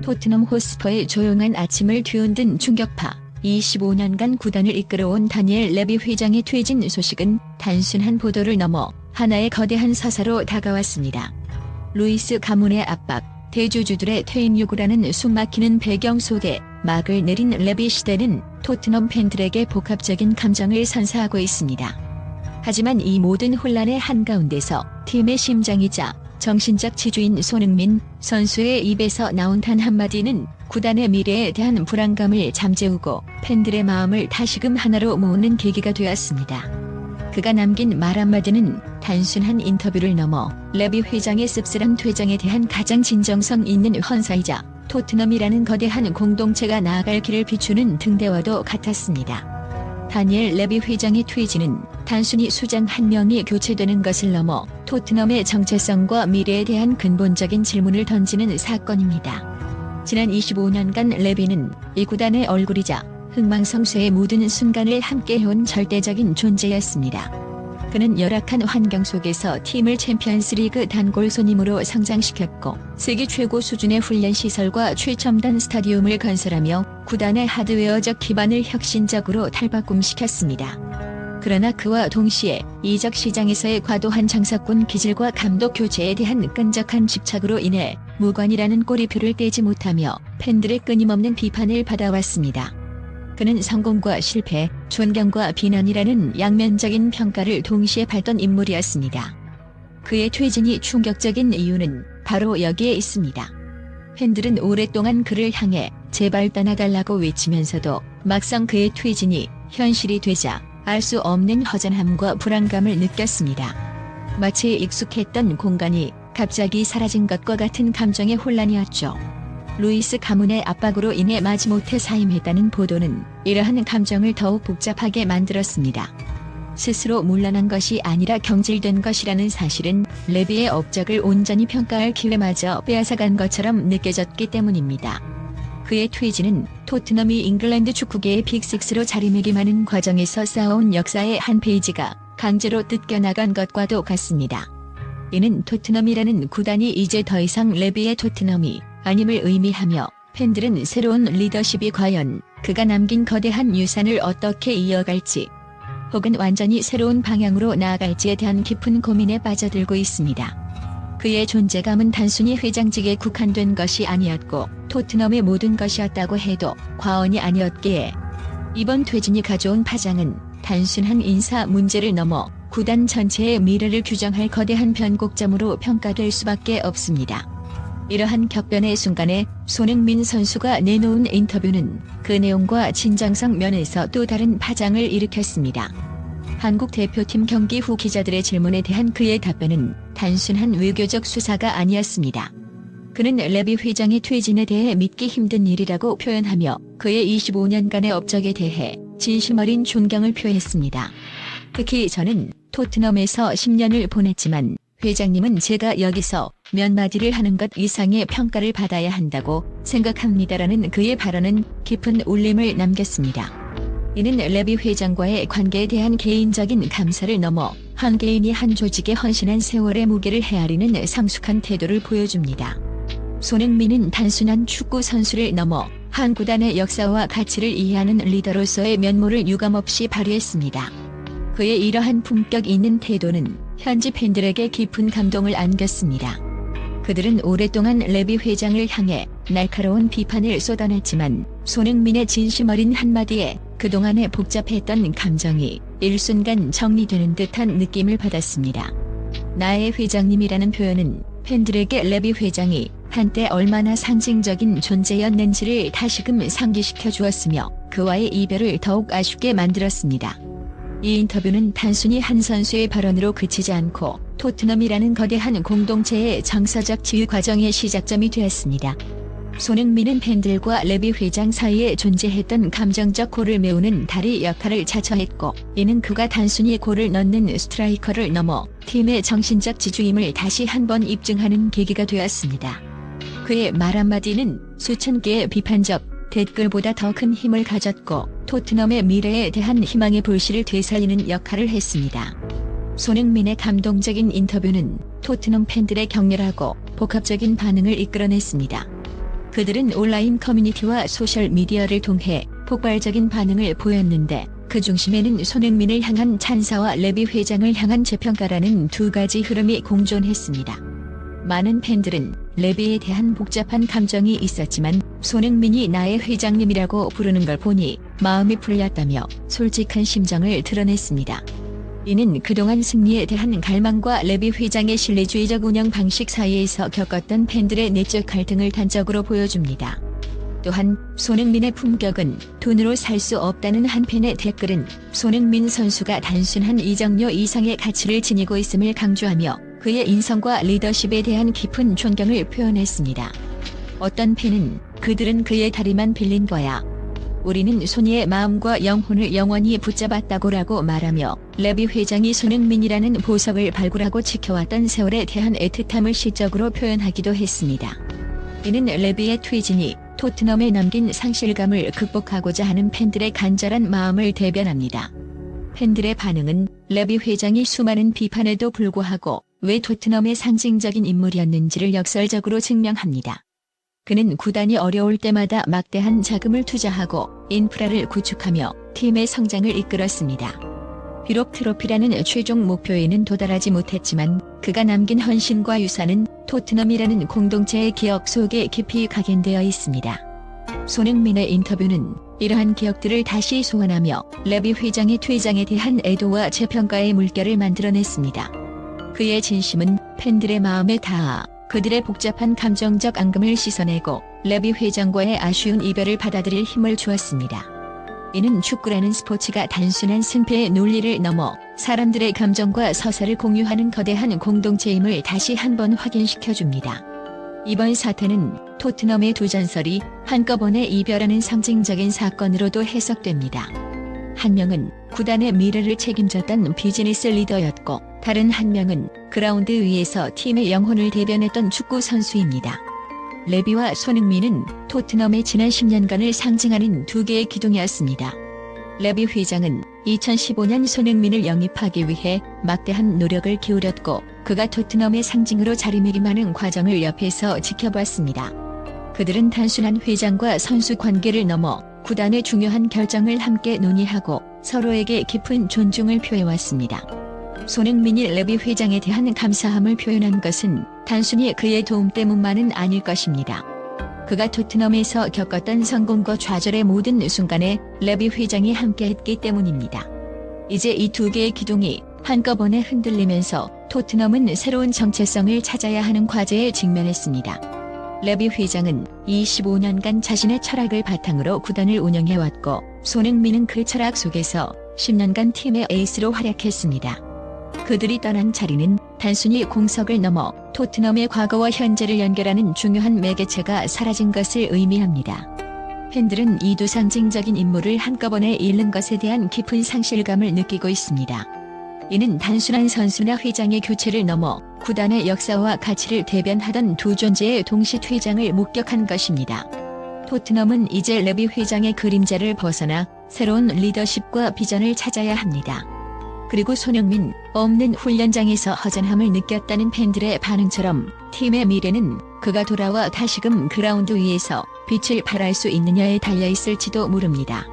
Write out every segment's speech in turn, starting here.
토트넘 호스퍼의 조용한 아침을 뒤흔든 충격파. 25년간 구단을 이끌어온 다니엘 레비 회장의 퇴진 소식은 단순한 보도를 넘어 하나의 거대한 서사로 다가왔습니다. 루이스 가문의 압박, 대주주들의 퇴임 요구라는 숨막히는 배경 속에 막을 내린 레비 시대는 토트넘 팬들에게 복합적인 감정을 선사하고 있습니다. 하지만 이 모든 혼란의 한가운데서 팀의 심장이자 정신적 지주인 손흥민 선수의 입에서 나온 단 한마디는 구단의 미래에 대한 불안감을 잠재우고 팬들의 마음을 다시금 하나로 모으는 계기가 되었습니다. 그가 남긴 말 한마디는 단순한 인터뷰를 넘어 레비 회장의 씁쓸한 퇴장에 대한 가장 진정성 있는 헌사이자 토트넘이라는 거대한 공동체가 나아갈 길을 비추는 등대와도 같았습니다. 다니엘 레비 회장의 퇴진은 단순히 수장 한 명이 교체되는 것을 넘어 토트넘의 정체성과 미래에 대한 근본적인 질문을 던지는 사건입니다. 지난 25년간 레비는 이 구단의 얼굴이자 흥망성쇠에 묻은 순간을 함께 해온 절대적인 존재였습니다. 그는 열악한 환경 속에서 팀을 챔피언스리그 단골 손님으로 성장시켰고 세계 최고 수준의 훈련 시설과 최첨단 스타디움을 건설하며 구단의 하드웨어적 기반을 혁신적으로 탈바꿈시켰습니다. 그러나 그와 동시에 이적 시장에서의 과도한 장사꾼 기질과 감독 교체에 대한 끈적한 집착으로 인해 무관이라는 꼬리표를 떼지 못하며 팬들의 끊임없는 비판을 받아왔습니다. 그는 성공과 실패, 존경과 비난이라는 양면적인 평가를 동시에 받던 인물이었습니다. 그의 퇴진이 충격적인 이유는 바로 여기에 있습니다. 팬들은 오랫동안 그를 향해 제발 떠나달라고 외치면서도 막상 그의 퇴진이 현실이 되자 알 수 없는 허전함과 불안감을 느꼈습니다. 마치 익숙했던 공간이 갑자기 사라진 것과 같은 감정의 혼란이었죠. 루이스 가문의 압박으로 인해 마지못해 사임했다는 보도는 이러한 감정을 더욱 복잡하게 만들었습니다. 스스로 물러난 것이 아니라 경질된 것이라는 사실은 레비의 업적을 온전히 평가할 기회마저 빼앗아간 것처럼 느껴졌기 때문입니다. 그의 퇴진은 토트넘이 잉글랜드 축구계의 빅6로 자리매김하는 과정에서 쌓아온 역사의 한 페이지가 강제로 뜯겨나간 것과도 같습니다. 이는 토트넘이라는 구단이 이제 더 이상 레비의 토트넘이 아님을 의미하며 팬들은 새로운 리더십이 과연 그가 남긴 거대한 유산을 어떻게 이어갈지 혹은 완전히 새로운 방향으로 나아갈지에 대한 깊은 고민에 빠져들고 있습니다. 그의 존재감은 단순히 회장직에 국한된 것이 아니었고 토트넘의 모든 것이었다고 해도 과언이 아니었기에 이번 퇴진이 가져온 파장은 단순한 인사 문제를 넘어 구단 전체의 미래를 규정할 거대한 변곡점으로 평가될 수밖에 없습니다. 이러한 격변의 순간에 손흥민 선수가 내놓은 인터뷰는 그 내용과 진정성 면에서 또 다른 파장을 일으켰습니다. 한국 대표팀 경기 후 기자들의 질문에 대한 그의 답변은 단순한 외교적 수사가 아니었습니다. 그는 레비 회장의 퇴진에 대해 믿기 힘든 일이라고 표현하며 그의 25년간의 업적에 대해 진심 어린 존경을 표했습니다. 특히 저는 토트넘에서 10년을 보냈지만 회장님은 제가 여기서 몇 마디를 하는 것 이상의 평가를 받아야 한다고 생각합니다라는 그의 발언은 깊은 울림을 남겼습니다. 이는 레비 회장과의 관계에 대한 개인적인 감사를 넘어 한 개인이 한 조직에 헌신한 세월의 무게를 헤아리는 성숙한 태도를 보여줍니다. 손흥민은 단순한 축구 선수를 넘어 한 구단의 역사와 가치를 이해하는 리더로서의 면모를 유감없이 발휘했습니다. 그의 이러한 품격 있는 태도는 현지 팬들에게 깊은 감동을 안겼습니다. 그들은 오랫동안 레비 회장을 향해 날카로운 비판을 쏟아냈지만 손흥민의 진심 어린 한마디에 그동안의 복잡했던 감정이 일순간 정리되는 듯한 느낌을 받았습니다. 나의 회장님이라는 표현은 팬들에게 레비 회장이 한때 얼마나 상징적인 존재였는지를 다시금 상기시켜 주었으며 그와의 이별을 더욱 아쉽게 만들었습니다. 이 인터뷰는 단순히 한 선수의 발언으로 그치지 않고 토트넘이라는 거대한 공동체의 정서적 지휘 과정의 시작점이 되었습니다. 손흥민은 팬들과 레비 회장 사이에 존재했던 감정적 골을 메우는 다리 역할을 자처했고 이는 그가 단순히 골을 넣는 스트라이커를 넘어 팀의 정신적 지주임을 다시 한번 입증하는 계기가 되었습니다. 그의 말 한마디는 수천 개의 비판적 댓글보다 더 큰 힘을 가졌고 토트넘의 미래에 대한 희망의 불씨를 되살리는 역할을 했습니다. 손흥민의 감동적인 인터뷰는 토트넘 팬들의 격렬하고 복합적인 반응을 이끌어냈습니다. 그들은 온라인 커뮤니티와 소셜미디어를 통해 폭발적인 반응을 보였는데 그 중심에는 손흥민을 향한 찬사와 레비 회장을 향한 재평가라는 두 가지 흐름이 공존했습니다. 많은 팬들은 레비에 대한 복잡한 감정이 있었지만 손흥민이 나의 회장님이라고 부르는 걸 보니 마음이 풀렸다며 솔직한 심정을 드러냈습니다. 이는 그동안 승리에 대한 갈망과 레비 회장의 신뢰주의적 운영 방식 사이에서 겪었던 팬들의 내적 갈등을 단적으로 보여줍니다. 또한 손흥민의 품격은 돈으로 살 수 없다는 한 팬의 댓글은 손흥민 선수가 단순한 이적료 이상의 가치를 지니고 있음을 강조하며 그의 인성과 리더십에 대한 깊은 존경을 표현했습니다. 어떤 팬은 그들은 그의 다리만 빌린 거야. 우리는 소니의 마음과 영혼을 영원히 붙잡았다고라고 말하며 레비 회장이 손흥민이라는 보석을 발굴하고 지켜왔던 세월에 대한 애틋함을 시적으로 표현하기도 했습니다. 이는 레비의 퇴진이 토트넘에 남긴 상실감을 극복하고자 하는 팬들의 간절한 마음을 대변합니다. 팬들의 반응은 레비 회장이 수많은 비판에도 불구하고 왜 토트넘의 상징적인 인물이었는지를 역설적으로 증명합니다. 그는 구단이 어려울 때마다 막대한 자금을 투자하고 인프라를 구축하며 팀의 성장을 이끌었습니다. 비록 트로피라는 최종 목표에는 도달하지 못했지만 그가 남긴 헌신과 유산은 토트넘이라는 공동체의 기억 속에 깊이 각인되어 있습니다. 손흥민의 인터뷰는 이러한 기억들을 다시 소환하며 레비 회장의 퇴장에 대한 애도와 재평가의 물결을 만들어냈습니다. 그의 진심은 팬들의 마음에 닿아 그들의 복잡한 감정적 앙금을 씻어내고 레비 회장과의 아쉬운 이별을 받아들일 힘을 주었습니다. 이는 축구라는 스포츠가 단순한 승패의 논리를 넘어 사람들의 감정과 서사를 공유하는 거대한 공동체임을 다시 한번 확인시켜줍니다. 이번 사태는 토트넘의 두 전설이 한꺼번에 이별하는 상징적인 사건으로도 해석됩니다. 한 명은 구단의 미래를 책임졌던 비즈니스 리더였고 다른 한 명은 그라운드 위에서 팀의 영혼을 대변했던 축구 선수입니다. 레비와 손흥민은 토트넘의 지난 10년간을 상징하는 두 개의 기둥이었습니다. 레비 회장은 2015년 손흥민을 영입하기 위해 막대한 노력을 기울였고 그가 토트넘의 상징으로 자리매김하는 과정을 옆에서 지켜봤습니다. 그들은 단순한 회장과 선수 관계를 넘어 구단의 중요한 결정을 함께 논의하고 서로에게 깊은 존중을 표해왔습니다. 손흥민이 레비 회장에 대한 감사함을 표현한 것은 단순히 그의 도움 때문만은 아닐 것입니다. 그가 토트넘에서 겪었던 성공과 좌절의 모든 순간에 레비 회장이 함께했기 때문입니다. 이제 이 두 개의 기둥이 한꺼번에 흔들리면서 토트넘은 새로운 정체성을 찾아야 하는 과제에 직면했습니다. 레비 회장은 25년간 자신의 철학을 바탕으로 구단을 운영해왔고 손흥민은 그 철학 속에서 10년간 팀의 에이스로 활약했습니다. 그들이 떠난 자리는 단순히 공석을 넘어 토트넘의 과거와 현재를 연결하는 중요한 매개체가 사라진 것을 의미합니다. 팬들은 이 두 상징적인 인물을 한꺼번에 잃는 것에 대한 깊은 상실감을 느끼고 있습니다. 이는 단순한 선수나 회장의 교체를 넘어 구단의 역사와 가치를 대변하던 두 존재의 동시 퇴장을 목격한 것입니다. 토트넘은 이제 레비 회장의 그림자를 벗어나 새로운 리더십과 비전을 찾아야 합니다. 그리고 손흥민 없는 훈련장에서 허전함을 느꼈다는 팬들의 반응처럼 팀의 미래는 그가 돌아와 다시금 그라운드 위에서 빛을 발할 수 있느냐에 달려있을지도 모릅니다.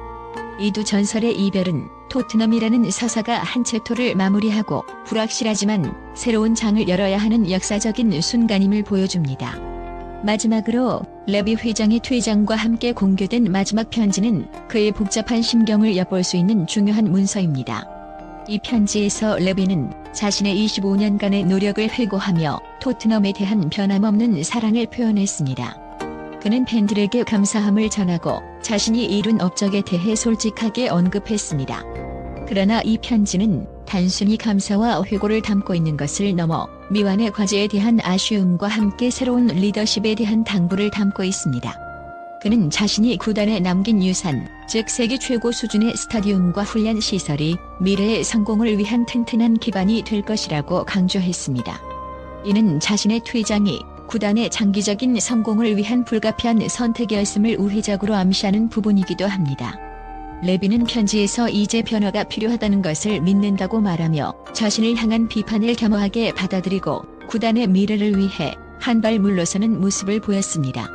이 두 전설의 이별은 토트넘이라는 서사가 한 챕터를 마무리하고 불확실하지만 새로운 장을 열어야 하는 역사적인 순간임을 보여줍니다. 마지막으로 레비 회장의 퇴장과 함께 공개된 마지막 편지는 그의 복잡한 심경을 엿볼 수 있는 중요한 문서입니다. 이 편지에서 레비는 자신의 25년간의 노력을 회고하며 토트넘에 대한 변함없는 사랑을 표현했습니다. 그는 팬들에게 감사함을 전하고 자신이 이룬 업적에 대해 솔직하게 언급했습니다. 그러나 이 편지는 단순히 감사와 회고를 담고 있는 것을 넘어 미완의 과제에 대한 아쉬움과 함께 새로운 리더십에 대한 당부를 담고 있습니다. 그는 자신이 구단에 남긴 유산, 즉 세계 최고 수준의 스타디움과 훈련 시설이 미래의 성공을 위한 튼튼한 기반이 될 것이라고 강조했습니다. 이는 자신의 퇴장이 구단의 장기적인 성공을 위한 불가피한 선택이었음을 우회적으로 암시하는 부분이기도 합니다. 레비는 편지에서 이제 변화가 필요하다는 것을 믿는다고 말하며 자신을 향한 비판을 겸허하게 받아들이고 구단의 미래를 위해 한 발 물러서는 모습을 보였습니다.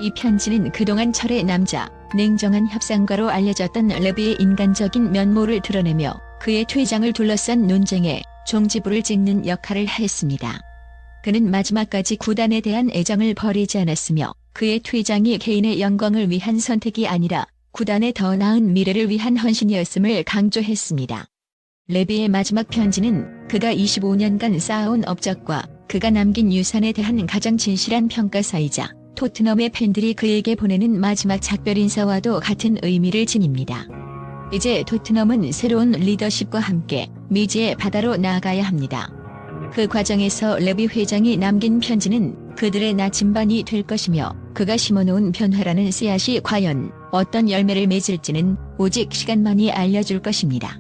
이 편지는 그동안 철의 남자, 냉정한 협상가로 알려졌던 레비의 인간적인 면모를 드러내며 그의 퇴장을 둘러싼 논쟁에 종지부를 찍는 역할을 하였습니다. 그는 마지막까지 구단에 대한 애정을 버리지 않았으며 그의 퇴장이 개인의 영광을 위한 선택이 아니라 구단의 더 나은 미래를 위한 헌신이었음을 강조했습니다. 레비의 마지막 편지는 그가 25년간 쌓아온 업적과 그가 남긴 유산에 대한 가장 진실한 평가사이자 토트넘의 팬들이 그에게 보내는 마지막 작별 인사와도 같은 의미를 지닙니다. 이제 토트넘은 새로운 리더십과 함께 미지의 바다로 나아가야 합니다. 그 과정에서 레비 회장이 남긴 편지는 그들의 나침반이 될 것이며 그가 심어놓은 변화라는 씨앗이 과연 어떤 열매를 맺을지는 오직 시간만이 알려줄 것입니다.